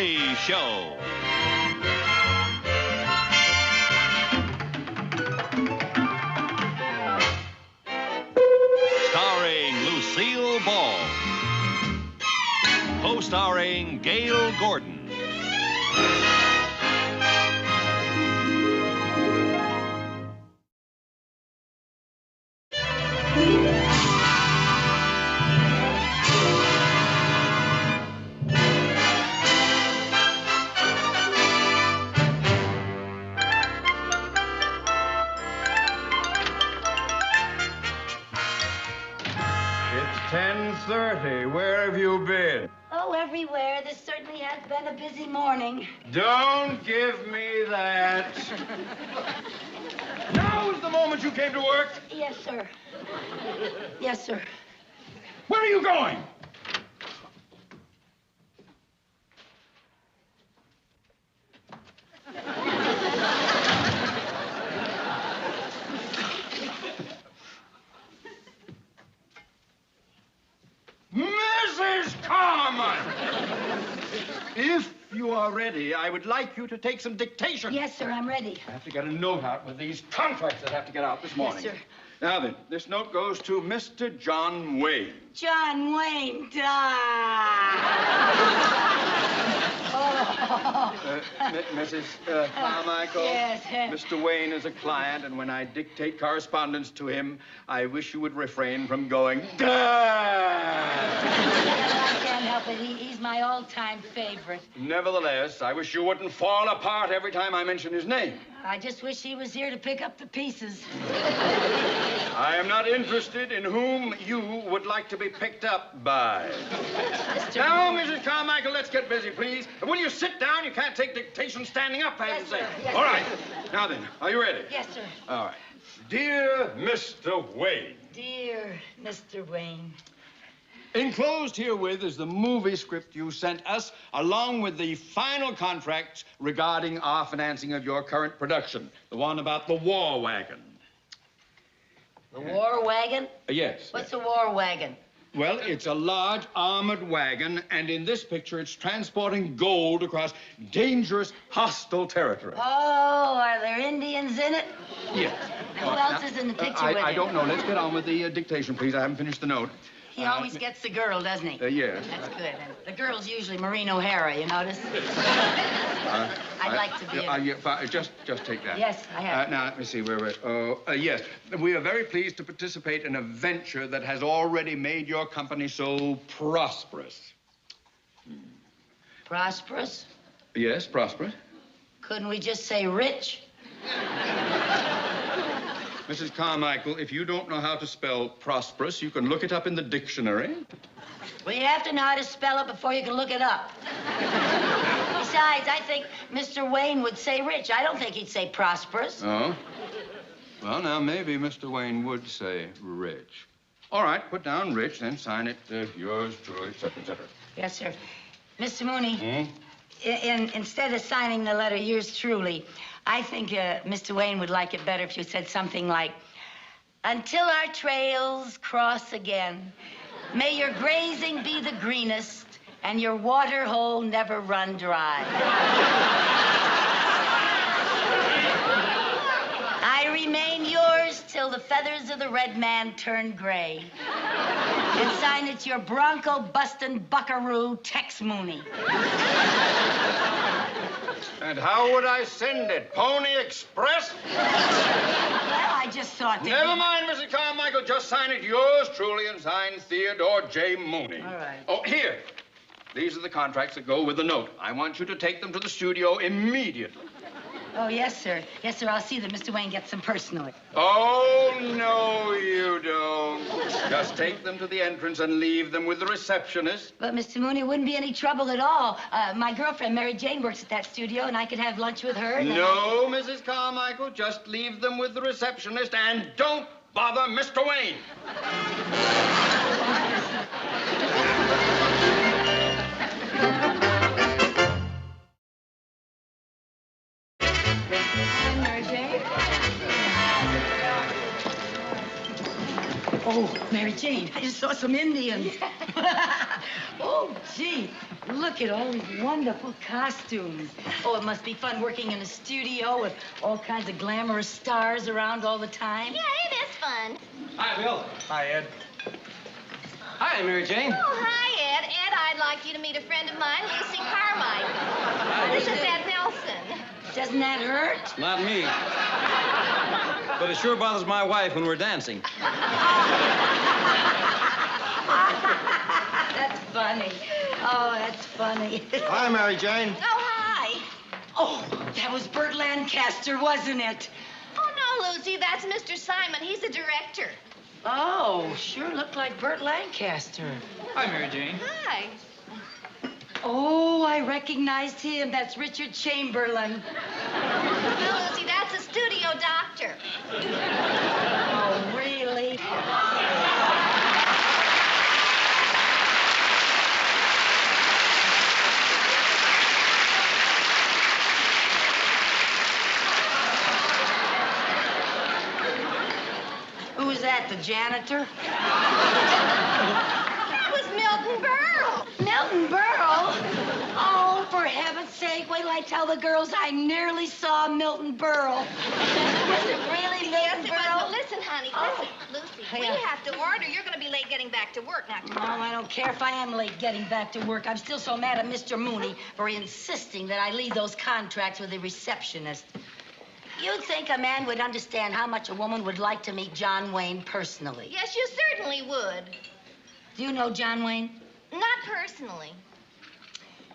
Busy Show. Starring Lucille Ball. Co-starring Gail Gordon. It's 10:30. Where have you been? Oh, everywhere. This certainly has been a busy morning. Don't give me that. Now is the moment you came to work. Yes, sir. Yes, sir. Where are you going? Mrs. Carmine! If you are ready, I would like you to take some dictation. Yes, sir, I'm ready. I have to get a note out with these contracts that have to get out this morning. Yes, sir. Now then, this note goes to Mr. John Wayne. John Wayne died. Mrs. Carmichael. Yes. Mr. Wayne is a client, and when I dictate correspondence to him, I wish you would refrain from going, duh! I can't help it. He's my all-time favorite. Nevertheless, I wish you wouldn't fall apart every time I mention his name. I just wish he was here to pick up the pieces. I am not interested in whom you would like to be picked up by. Now, Mrs. Carmichael, let's get busy, please. Will you sit down? You can't take dictation standing up, I have to say. Yes, All right. Now then, are you ready? Yes, sir. All right. Dear Mr. Wayne. Dear Mr. Wayne. Enclosed herewith is the movie script you sent us, along with the final contracts regarding our financing of your current production, the one about the war wagon. The war wagon? Yes. What's a war wagon? Well, it's a large armored wagon, and in this picture, it's transporting gold across dangerous, hostile territory. Oh, are there Indians in it? Yes. Who else is in the picture with I him? don't know. Let's get on with the dictation, please. I haven't finished the note. He always gets the girl, doesn't he? Yes. That's good. And the girl's usually Maureen O'Hara, you notice? I'd like to be Just take that. Yes, I have. Now, let me see where we're... yes. We are very pleased to participate in a venture that has already made your company so prosperous. Prosperous? Yes, prosperous. Couldn't we just say rich? Mrs. Carmichael, if you don't know how to spell prosperous, you can look it up in the dictionary. Well, you have to know how to spell it before you can look it up. Besides, I think Mr. Wayne would say rich. I don't think he'd say prosperous. Oh? Well, now, maybe Mr. Wayne would say rich. All right, put down rich, then sign it, yours truly, et cetera, et cetera. Yes, sir. Mr. Mooney, Hmm? instead of signing the letter, yours truly, I think Mr. Wayne would like it better if you said something like, until our trails cross again, may your grazing be the greenest and your water hole never run dry. I remain yours till the feathers of the red man turn gray. And sign it your bronco-bustin' buckaroo, Tex Mooney. And how would I send it? Pony Express? Well, I just thought that... Never mind, Mrs. Carmichael. Just sign it yours truly and sign Theodore J. Mooney. All right. Oh, here. These are the contracts that go with the note. I want you to take them to the studio immediately. Oh, yes, sir. Yes, sir. I'll see that Mr. Wayne gets them personally. Oh, no, you don't. Just take them to the entrance and leave them with the receptionist. But, Mr. Mooney, wouldn't be any trouble at all. My girlfriend, Mary Jane, works at that studio, and I could have lunch with her. And No, Mrs. Carmichael. Just leave them with the receptionist and don't bother Mr. Wayne. Mary Jane. Oh, Mary Jane, I just saw some Indians. Oh, gee, look at all these wonderful costumes. Oh, it must be fun working in a studio with all kinds of glamorous stars around all the time. Yeah, it is fun. Hi, Bill. Hi, Ed. Hi, Mary Jane. Oh, hi, Ed. Ed, I'd like you to meet a friend of mine, Lucy Carmichael. This is Ed Nelson. Doesn't that hurt? Not me. But it sure bothers my wife when we're dancing. That's funny. Oh, that's funny. Hi, Mary Jane. Oh, hi. Oh, that was Burt Lancaster, wasn't it? Oh, no, Lucy, that's Mr. Simon. He's the director. Oh, sure looked like Burt Lancaster. Hi, Mary Jane. Hi. Oh, I recognized him. That's Richard Chamberlain. No, Lucy, that's a studio doctor. Oh, really? Who's that, the janitor? That was Milton Berle. Milton Berle? Oh, for heaven's sake, wait till I tell the girls I nearly saw Milton Berle. Was it really Milton Yes, it was. Berle? But listen, honey, listen. Lucy, we Yeah. have to order. You're going to be late getting back to work now. Oh, I don't care if I am late getting back to work. I'm still so mad at Mr. Mooney for insisting that I leave those contracts with the receptionist. You'd think a man would understand how much a woman would like to meet John Wayne personally. Yes, you certainly would. Do you know John Wayne? Not personally.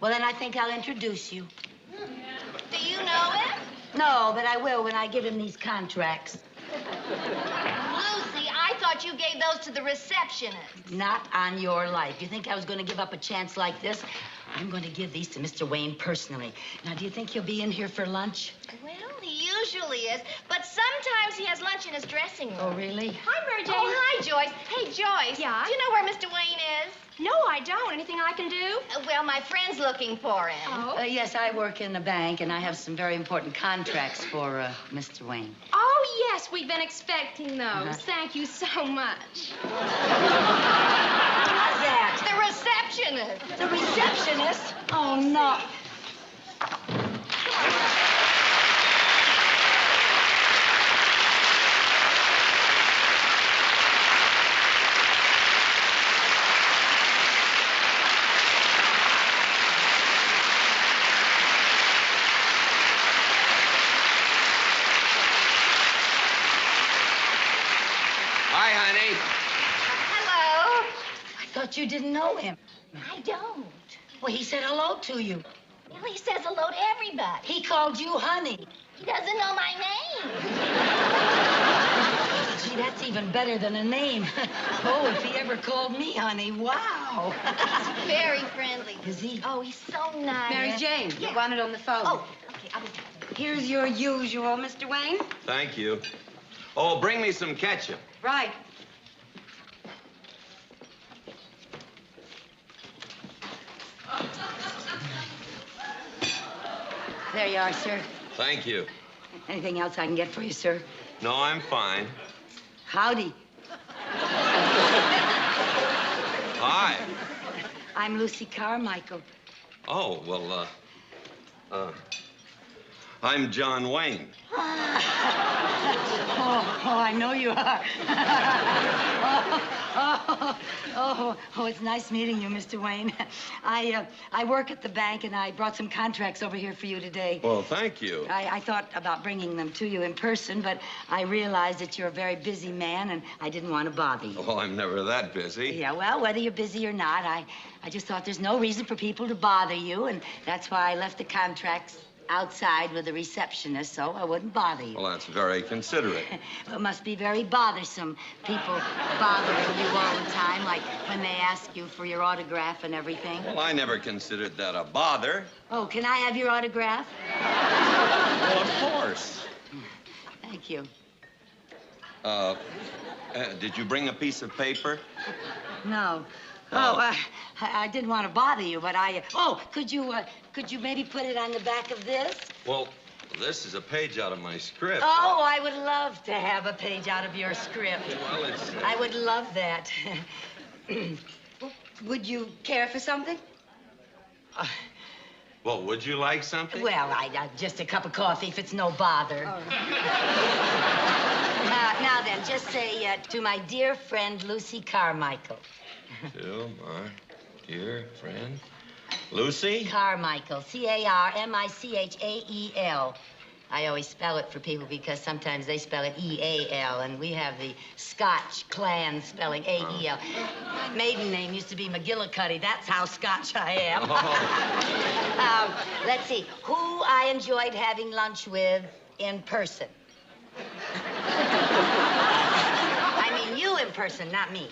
Well, then I think I'll introduce you. Do you know him? No, but I will when I give him these contracts. Lucy, I thought you gave those to the receptionist. Not on your life. You think I was going to give up a chance like this? I'm going to give these to Mr. Wayne personally. Now, do you think he'll be in here for lunch? Well, he usually is, but sometimes he has lunch in his dressing room. Oh, really? Hi, Mary Jane. Oh, hi, Joyce. Hey, Joyce. Yeah? Do you know where Mr. Wayne is? No, I don't. Anything I can do? Well, my friend's looking for him. Oh. Yes, I work in a bank, and I have some very important contracts for Mr. Wayne. Oh, yes, we've been expecting those. Uh-huh. Thank you so much. How's that? The receptionist. The receptionist? Oh, no. Hi, honey. Hello. I thought you didn't know him. I don't. Well, he said hello to you. Well, he says hello to everybody. He called you honey. He doesn't know my name. Gee, that's even better than a name. Oh, if he ever called me honey, wow. He's very friendly. Is he? Oh, he's so nice. Mary Jane, Yeah. you wanted on the phone. Oh, okay. I'll be back. Here's your usual, Mr. Wayne. Thank you. Oh, bring me some ketchup. Right. There you are, sir. Thank you. Anything else I can get for you, sir? No, I'm fine. Howdy. Hi. I'm Lucy Carmichael. Oh, well, I'm John Wayne. Oh, I know you are. It's nice meeting you, Mr. Wayne. I work at the bank, and I brought some contracts over here for you today. Well, thank you. I thought about bringing them to you in person, but I realized that you're a very busy man, and I didn't want to bother you. Oh, I'm never that busy. Yeah, well, whether you're busy or not, I just thought there's no reason for people to bother you, and that's why I left the contracts outside with the receptionist, so I wouldn't bother you. Well, that's very considerate. It must be very bothersome, people bothering you all the time, like when they ask you for your autograph and everything. Well, I never considered that a bother. Oh, can I have your autograph? Well, of course. Thank you. Did you bring a piece of paper? No. Oh. I didn't want to bother you, but could you maybe put it on the back of this? Well, Well, this is a page out of my script. Oh, I would love to have a page out of your script. Well, it's... I would love that. Would you care for something? Well, would you like something? Well, just a cup of coffee if it's no bother. Oh. Now then, just say to my dear friend Lucy Carmichael. To my dear friend Lucy? Carmichael, C-A-R-M-I-C-H-A-E-L. I always spell it for people because sometimes they spell it E-A-L, and we have the Scotch clan spelling A-E-L. My maiden name used to be McGillicuddy. That's how Scotch I am. Oh. Let's see. Who I enjoyed having lunch with in person. I mean you in person, not me.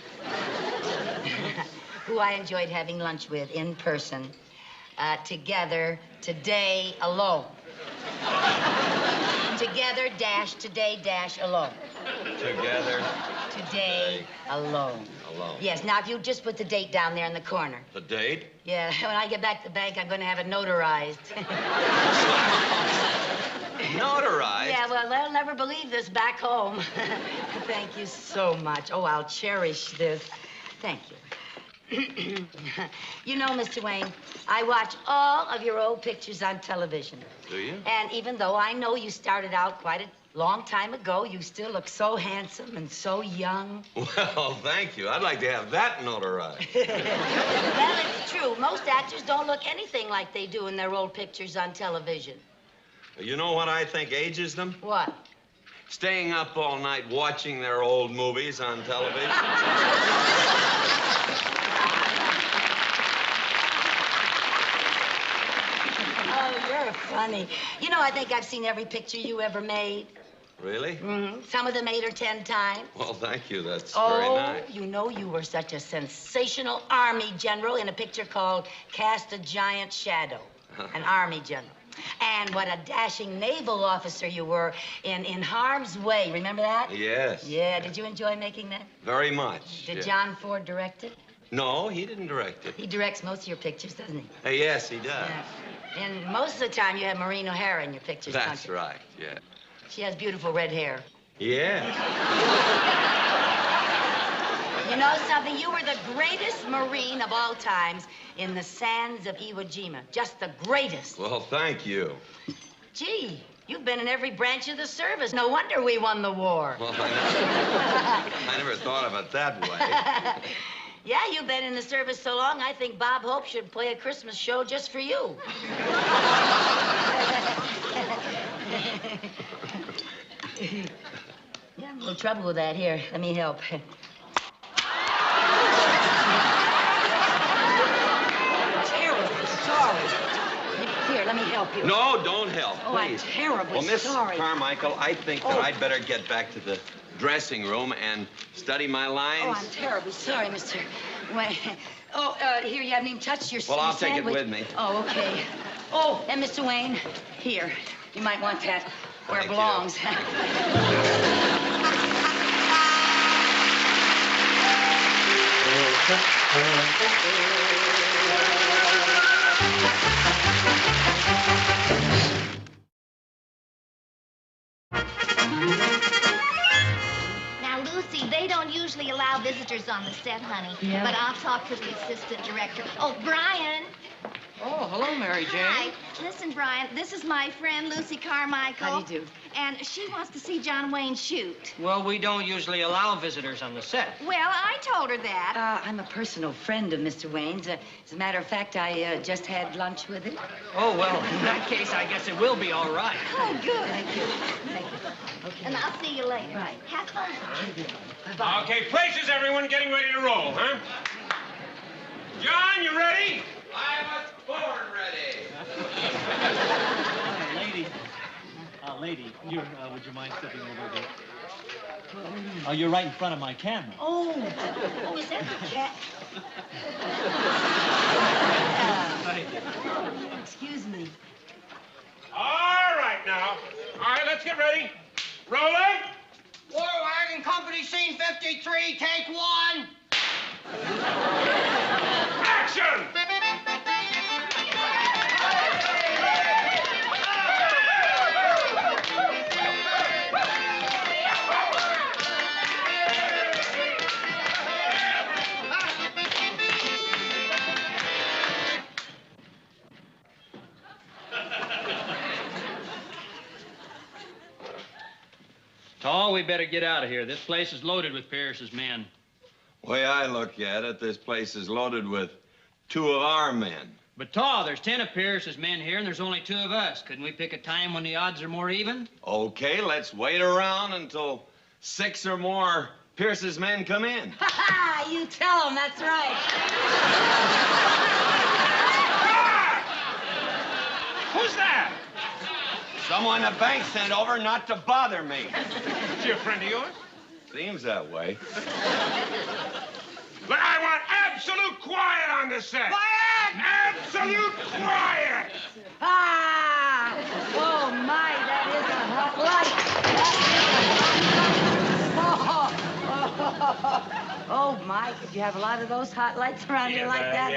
Who I enjoyed having lunch with in person, together, today, alone. Together, today, alone. Together. Today, alone. Alone. Yes, now if you just put the date down there in the corner. The date? Yeah, when I get back to the bank, I'm going to have it notarized. Notarized? Yeah, well, they'll never believe this back home. Thank you so much. Oh, I'll cherish this. Thank you. You know, Mr. Wayne, I watch all of your old pictures on television. Do you? And even though I know you started out quite a long time ago, you still look so handsome and so young. Well, thank you. I'd like to have that notarized. Well, it's true. Most actors don't look anything like they do in their old pictures on television. You know what I think ages them? What? Staying up all night watching their old movies on television. Oh, you're funny. You know, I think I've seen every picture you ever made. Really? Mm-hmm. Some of them 8 or 10 times. Well, thank you. That's Oh, very nice. you know you were such a sensational Army general in a picture called Cast a Giant Shadow. An Army general. And what a dashing naval officer you were in Harm's Way. Remember that? Yes. Yeah, did you enjoy making that? Very much. Did yeah. John Ford direct it? No, he didn't direct it. He directs most of your pictures, doesn't he? Yes, he does. Yeah. And most of the time you have Maureen O'Hara in your pictures, That's don't you? right, yeah. She has beautiful red hair. Yeah. You know something? You were the greatest Marine of all times in the sands of Iwo Jima. Just the greatest. Well, thank you. Gee, you've been in every branch of the service. No wonder we won the war. Well, I never thought of it that way. Yeah, you've been in the service so long, I think Bob Hope should play a Christmas show just for you. Yeah, I'm a little trouble with that. Here, let me help. Terribly sorry. Here, let me help you. No, don't help, Oh, I'm please. terribly Well, Miss sorry. Carmichael, I think that Oh. I'd better get back to the dressing room and study my lines. Oh, I'm terribly sorry, Mr. Wayne. Oh, here, you haven't even touched your Well, I'll take it sandwich. with me. Oh, okay. Oh, and Mr. Wayne, here. You might want that where it Thank you. belongs. Now, Lucy, they don't usually allow visitors on the set, honey. Yeah. But I'll talk to the assistant director. Oh, Brian. Oh, hello, Mary Jane. Hi. Listen, Brian, this is my friend Lucy Carmichael. How do you do? And she wants to see John Wayne shoot. Well, we don't usually allow visitors on the set. Well, I told her that. I'm a personal friend of Mr. Wayne's. As a matter of fact, I just had lunch with him. Oh, well, in that case, I guess it will be all right. Oh, good. Thank you. Thank you. Okay. And I'll see you later. Right. Have fun. Bye. Okay, places, everyone, getting ready to roll, huh? John, you ready? I was born ready. Lady, would you mind stepping over a bit? Oh, you're right in front of my camera. Oh, is that the cat? Thank you. Excuse me. All right, now. All right, let's get ready. Rolling. War Wagon Company, scene 53, take 1. Action! Tall, we better get out of here. This place is loaded with Pierce's men. Way I look at it, this place is loaded with 2 of our men. But, Tall, there's 10 of Pierce's men here, and there's only 2 of us. Couldn't we pick a time when the odds are more even? Okay, let's wait around until 6 or more Pierce's men come in. Ha ha! You tell him, that's right. Who's that? Someone the bank sent over not to bother me. Is she a friend of yours? Seems that way. But I want absolute quiet on the set. Quiet! Absolute quiet! Ah! Oh, my, that is a hot light. Oh, Mike, did you have a lot of those hot lights around here like that?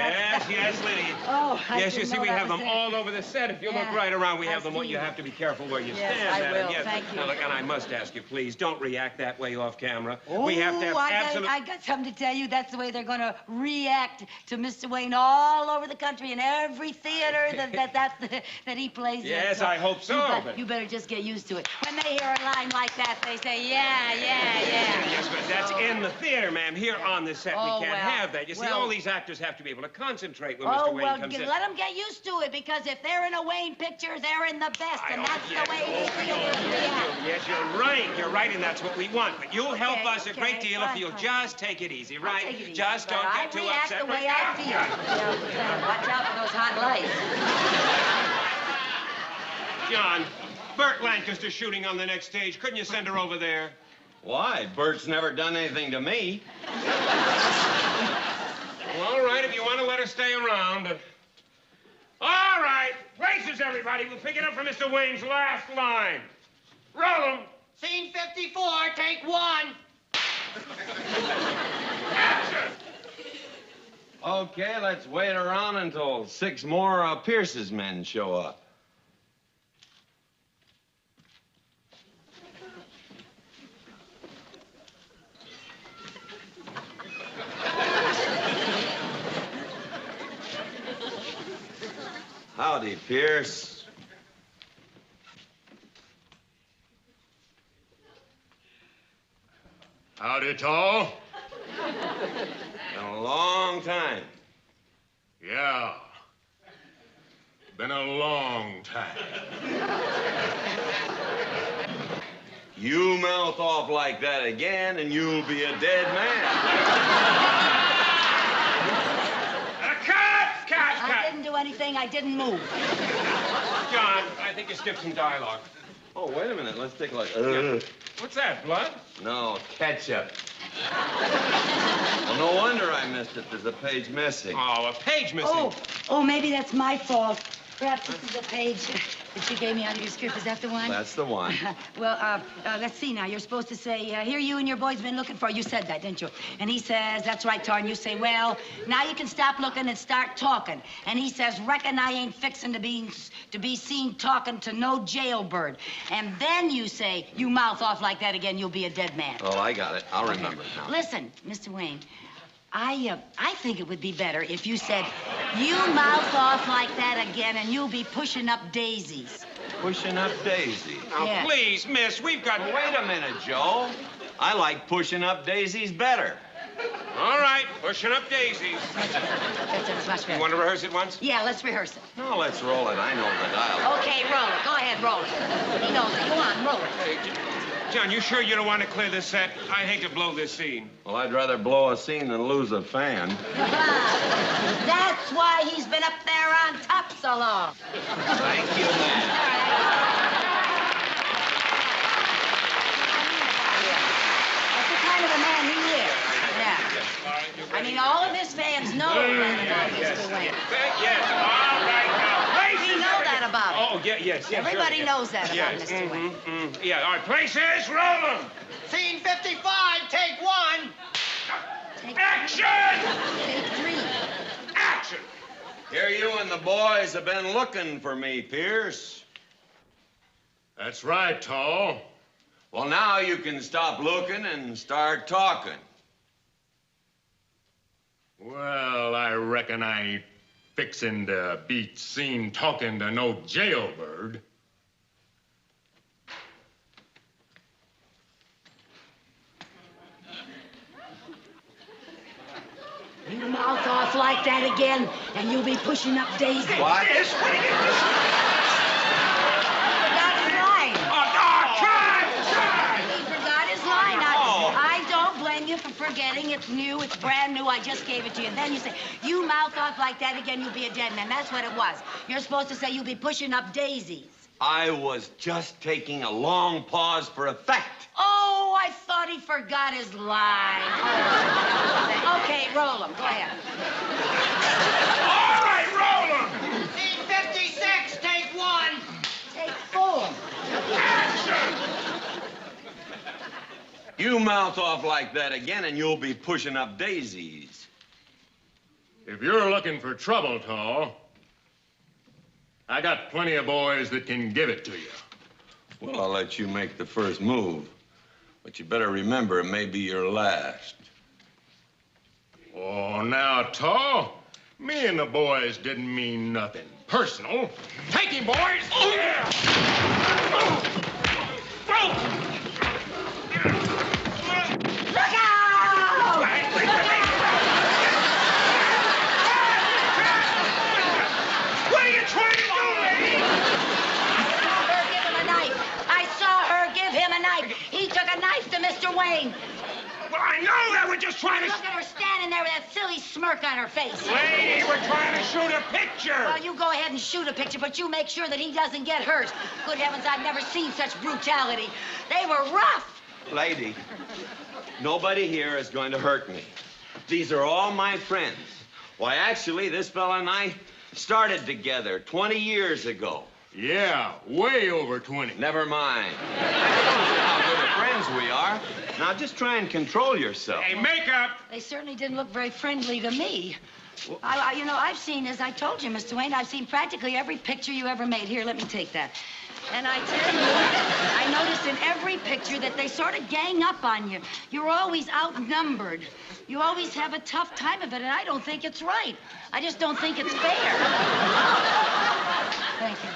Yes, Lydia. Oh, I Yes, you didn't see, know we that have was them it. all over the set. If you Yeah, look right around, we I have them. see. You have to be careful where you Yes, stand, I madam. will. Yes. Thank you. Now, look, and I must ask you, please, don't react that way off camera. Oh, We have to have absolute... I got something to tell you. That's the way they're going to react to Mr. Wayne all over the country in every theater that he plays in. Yes, I hope so, but... You better just get used to it. When they hear a line like that, they say, yeah. Yes, but that's in the theater, ma'am. Here on the set, Oh, we can't well, have that. You see, well- all these actors have to be able to concentrate when Oh, Mr. Wayne well, comes in. let them get used to it, because if they're in a Wayne picture, they're in the best, and that's yes. the way they react. Yes, you're right. You're right, and that's what we want. But you'll help Okay, us a great okay, deal fine, if you'll fine. just take it easy, right? Take it easy, Just but don't get too I react upset. the way I feel. Yeah, watch out for those hot lights. John, Burt Lancaster's shooting on the next stage. Couldn't you send her over there? Why? Bert's never done anything to me. Well, all right, if you want to let her stay around. All right, places, everybody. We'll pick it up from Mr. Wayne's last line. Roll 'em. Scene 54, take 1. Action. Okay, let's wait around until 6 more Pierce's men show up. Howdy, Pierce. Howdy, Tall. Been a long time. Yeah. Been a long time. You mouth off like that again, and you'll be a dead man. I didn't do anything. I didn't move. John, I think you skipped some dialogue. Oh, wait a minute. Let's take a look. What's that, blood? No, ketchup. Well, no wonder I missed it. There's a page missing. Oh, a page missing. Oh, maybe that's my fault. Perhaps this is a page that you gave me out of your script. Is that the one? That's the one. Well, let's see now. You're supposed to say, here you and your boys been looking for. You said that, didn't you? And he says, that's right, Tar. And you say, well, now you can stop looking and start talking. And he says, reckon I ain't fixing to be seen talking to no jailbird. And then you say, you mouth off like that again, you'll be a dead man. Oh, I got it. I'll remember it now. Listen, Mr. Wayne, I think it would be better if you said, you mouth off like that again, and you'll be pushing up daisies. Pushing up daisies. Now, Yeah. please, miss, we've got... Well, wait a minute, Joe. I like pushing up daisies better. All right, pushing up daisies. That's much better. You want to rehearse it once? Yeah, let's rehearse it. No, let's roll it. I know the dialogue. Okay, roll it. Go ahead, roll it. He knows it. Go on, roll it. Hey, John, you sure you don't want to clear this set? I hate to blow this scene. Well, I'd rather blow a scene than lose a fan. That's why he's been up there on top so long. Thank you, man. That's the kind of a man he is. Yeah. I mean, all of his fans know that about Mr. Wayne. Yes, all right now. We know that about him. Oh, yes. Everybody sure, knows that about yes. Mr. Wayne. Yeah, all right, places, roll them. Scene 55, take 1. Action! Take 3. Action! Here you and the boys have been looking for me, Pierce. That's right, Tall. Well, now you can stop looking and start talking. Well, I reckon I ain't fixing to be seen talking to no jailbird. off like that again, and you'll be pushing up daisies. What? He forgot his line. He forgot his line. I don't blame you for forgetting. It's new. It's brand new. I just gave it to you. And then you say, you mouth off like that again, you'll be a dead man. That's what it was. You're supposed to say you'll be pushing up daisies. I was just taking a long pause for effect. Oh, I thought he forgot his line. Okay, roll him. Go ahead. All right, roll him. Scene 56, take 1. Take 4. Action! You mouth off like that again, and you'll be pushing up daisies. If you're looking for trouble, Tall, I got plenty of boys that can give it to you. Well, I'll let you make the first move. But you better remember, it may be your last. Oh, now, Tall, me and the boys didn't mean nothing personal. Take him, boys! Oh, yeah! Look out! What are you trying to do, lady? I saw her give him a knife. He took a knife to Mr. Wayne. Well, I know that. We're just trying to... Look at her standing there with that silly smirk on her face. Lady, we're trying to shoot a picture. Well, you go ahead and shoot a picture, but you make sure that he doesn't get hurt. Good heavens, I've never seen such brutality. They were rough. Lady, nobody here is going to hurt me. These are all my friends. Why, actually, this fella and I started together 20 years ago. Yeah, way over 20. Never mind. How good of friends we are. Now, just try and control yourself. Hey, makeup! They certainly didn't look very friendly to me. You know, I've seen, as I told you, Mr. Wayne, I've seen practically every picture you ever made. Here, let me take that. And I tell you, I noticed in every picture that they sort of gang up on you. You're always outnumbered. You always have a tough time of it, and I don't think it's right. I just don't think it's fair. Thank you.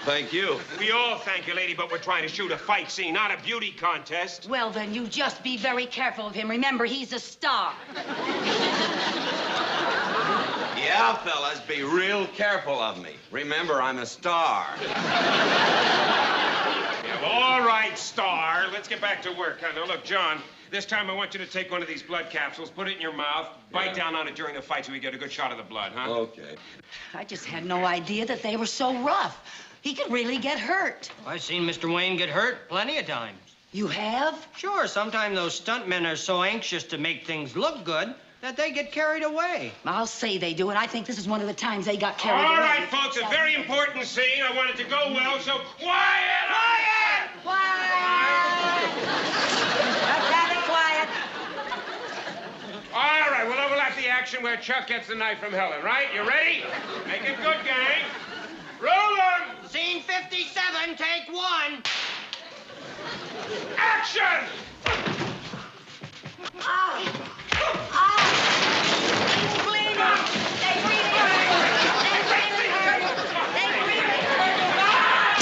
Thank you. We all thank you, lady, but we're trying to shoot a fight scene, not a beauty contest. Well, then, you just be very careful of him. Remember, he's a star. Yeah, fellas, be real careful of me. Remember, I'm a star. Yeah, well, all right, Star. Let's get back to work. Now, look, John, this time I want you to take one of these blood capsules, put it in your mouth, bite down on it during the fight so we get a good shot of the blood, huh? Okay. I just had no idea that they were so rough. He could really get hurt. I've seen Mr. Wayne get hurt plenty of times. You have? Sure, sometimes those stuntmen are so anxious to make things look good that they get carried away. I'll say they do, and I think this is one of the times they got carried away. All right, folks, a very important scene. I want it to go well, so quiet! Quiet! Let's have it quiet. All right, we'll overlap the action where Chuck gets the knife from Helen, right? You ready? Make it good, gang. Roll 'em! Scene 57, take 1. Action! He's bleeding. They really hurt. They really hurt. They really hurt.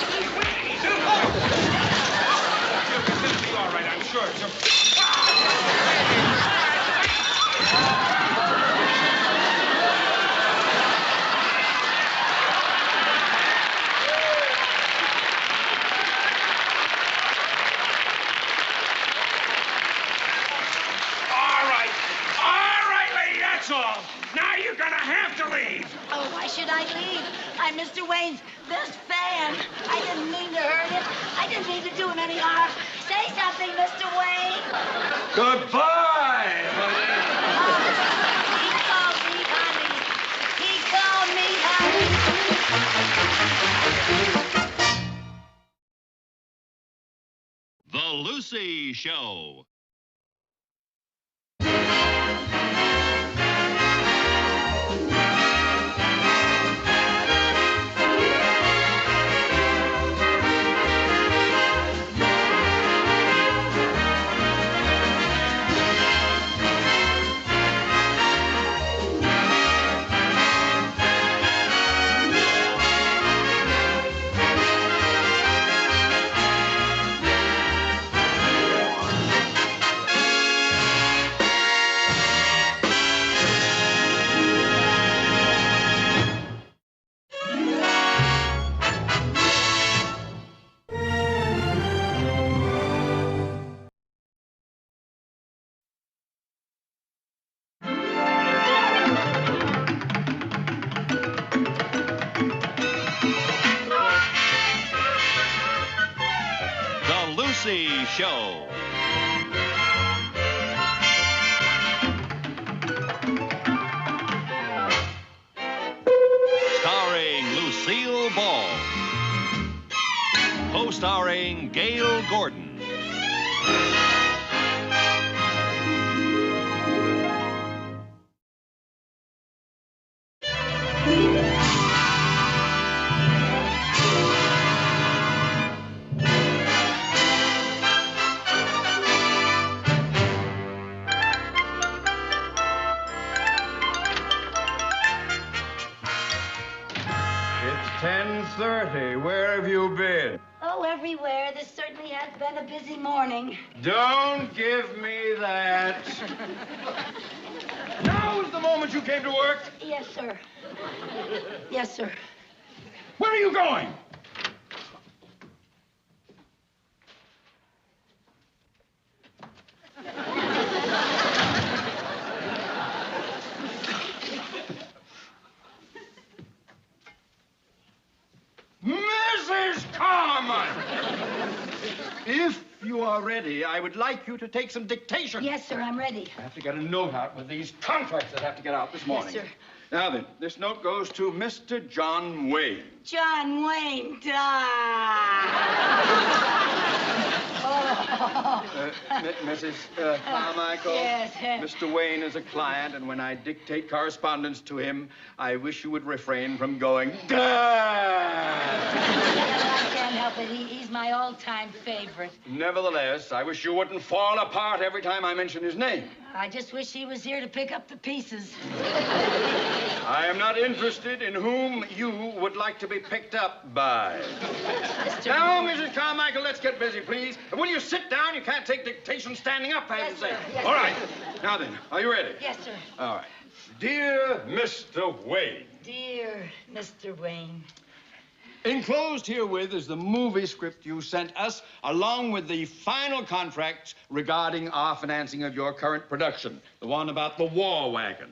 He's bleeding. It's gonna be all right, I'm sure. All. Now you're gonna have to leave. Oh, why should I leave? I'm Mr. Wayne's best fan. I didn't mean to hurt him. I didn't mean to do him any harm. Say something, Mr. Wayne. Goodbye, honey. He called me honey. He called me honey. The Lucy Show. Lucy Show. Starring Lucille Ball. Co-starring Gail Gordon. It's 10:30. Where have you been? Oh, everywhere. This certainly has been a busy morning. Don't give me that. Now is the moment you came to work. Yes, sir. Yes, sir. Where are you going? Mrs. Carmine! If you are ready, I would like you to take some dictation. Yes, sir, I'm ready. I have to get a note out with these contracts that have to get out this morning. Yes, sir. Now then, this note goes to Mr. John Wayne. John Wayne Mrs. Carmichael. Yes. Mr. Wayne is a client, and when I dictate correspondence to him, I wish you would refrain from going, duh! I can't help it. He's my all-time favorite. Nevertheless, I wish you wouldn't fall apart every time I mention his name. I just wish he was here to pick up the pieces. I am not interested in whom you would like to be picked up by. Now, Mrs. Carmichael, let's get busy, please. And will you sit down? You can't take dictation standing up, I have to say. Yes, All sir. right. Now then, are you ready? Yes, sir. All right. Dear Mr. Wayne. Dear Mr. Wayne. Enclosed herewith is the movie script you sent us, along with the final contracts regarding our financing of your current production, the one about the war wagon.